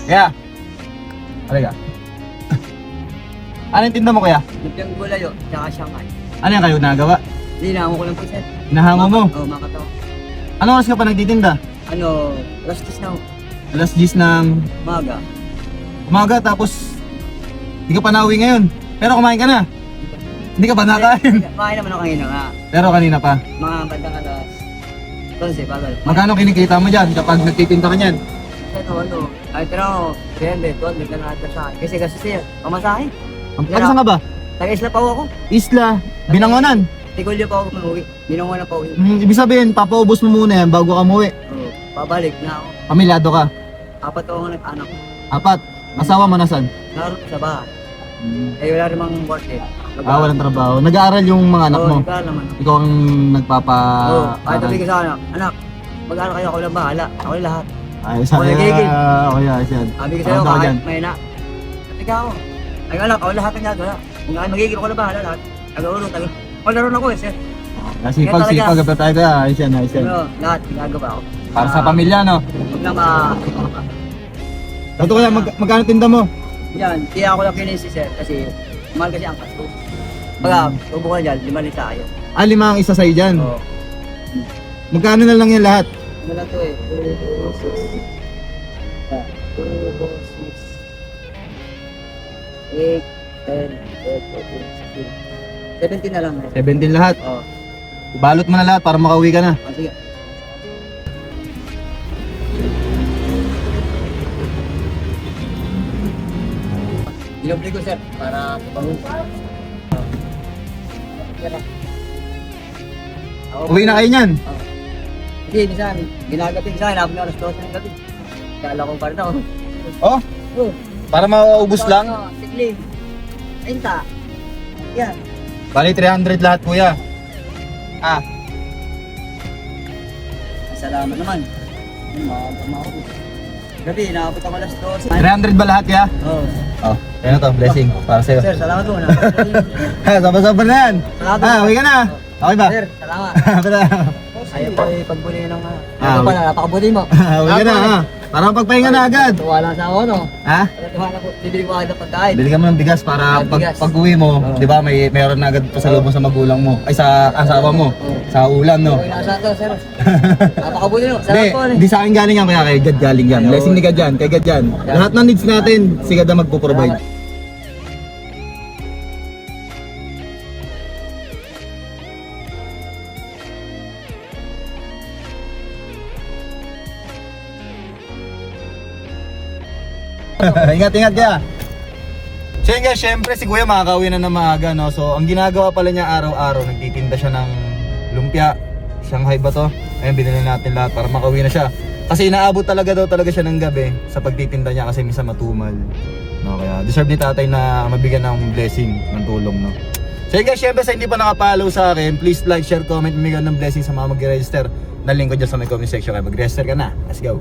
Kaya, halika. Ano yung tinda mo kaya? Lumpiang gulayo, tsaka siyangay. Ano yan kayo nagawa? Hindi, nahango ko lang po, sir. Hinahango mo? Oo, makato. Ano oras ka pa nagtitinda? Ano, rastis na ako. Alas 10 ng Maga. umaga tapos hindi ka pa nauwi ngayon. Pero kumain ka na. Hindi ka pa nakain. Kumain naman ako ngayon nga. Pero kanina pa. Mga bandang alas. 12, bagal. Magkano kinikita mo dyan kapag nagtitinda ka niyan? Ito, ano, ay pero, 300, 200 na natin sa akin. Kasi kasi siya, pamasahe. Taga saan ka ba? Taga-isla pa ako. Isla, Binangonan. Tigolyo pa ako umuwi. Binangon na pa ako. Ibig sabihin, papaubos mo muna yan bago ka umuwi. Oo, babalik na ako. Pamilyado ka. 4 ako nag-anak. 4. Asawa mo nasan? Naroon ko sa bahay. Eh, wala rin mang work eh. Walang trabaho. Nag-aaral yung mga anak mo. Oo, ikaw naman. Ikaw ang nagpapa... Oo, kahit sabi ko sa anak, mag-aaral kayo, ako lang bahala. Ako lang lahat. Ay, sabi Wala gigil. Okay, ayos yan. Sabi ko sa'yo, Tama ka kahit dyan. may na. Sabi ako, ay anak, ako lahat ng gagawa. Kung nga magigil ako lang bahala lahat. Taga-ulo, laro na ko eh, sir. Sipag, Yan talaga. sipag. Kapag tayo ka, ayos yan, ayos yan. Pero lahat, ginagawa ko. Para sa pamilya, no? Huwag na Ito kaya, magkano tinda mo? Yan, kaya ako lang kinisi, sir. Kasi, mahal kasi ang kasto. Baga, tubo ka dyan, 5 lita kayo. 5 ang isa sa'yo dyan. Oo. Magkano na lang yan lahat? Ano lang to eh? 2, 4, 6, 8, 10, 12, 14, 15. 17 na lang. 17 lahat. Oo. Balot mo na lahat para makauwi ka na. Oh, sige. Dinobli ko, sir, para pag-uwi. Uwi na kayo niyan. Hindi, minsan, ginagabi sa akin, habang alas 12 ng gabi. Kala ko pa rin ako. Oh, Oh, para maubos lang. Sigli. Ainta. Yan. Bali 300 lahat, kuya. Ah, Salamat naman. Maubos. Gabi, nakapot ako alas 12. 300 ba lahat, ya? Oo. Oh, kaya to, blessing para sa'yo. Sir, salamat po. Sama-sama na yan. Salamat. Uwi ka na. Okay ba? Sir, salamat. Bata. Ayaw po ipagbuli ng Ah, ito pala, napakabuti mo. Uwi ka na, ha? Para magpahinga na agad. Tuwa lang sa ako, no? Ha? Tuwa lang po. Bibili ko agad ng pagkain. Bili ka mo ng bigas para Bigas. pag uwi mo, Oo. di ba, mayroon na agad pasalubong sa magulang mo. Ay, sa asawa mo. Oo. Sa ulam, no? Okay na sa to, sir. Napakabuti mo. Hindi, Salamat po. di sa akin galing yan, kaya kay God galing yan. Ayun. Blessing ni God yan, kay God yan. Lahat ng needs natin, si God na magpo-provide. Ingat-ingat kaya. So yun guys, syempre si Kuya makakauwi na ng maaga, no? So ang ginagawa pala niya araw-araw, nagtitinda siya ng lumpia, Shanghai ba to? Ayun, binili natin lahat para makauwi na siya. Kasi inaabot talaga siya ng gabi sa pagtitinda niya kasi minsan matumal. No, kaya deserve ni tatay na mabigyan ng blessing, ng tulong, no? So yun guys, syempre sa hindi pa nakapollow sa akin, please like, share, comment, bigyan ng blessing sa mga mag-register. Nalink ko dyan sa may comment section kaya mag-register ka na. Let's go!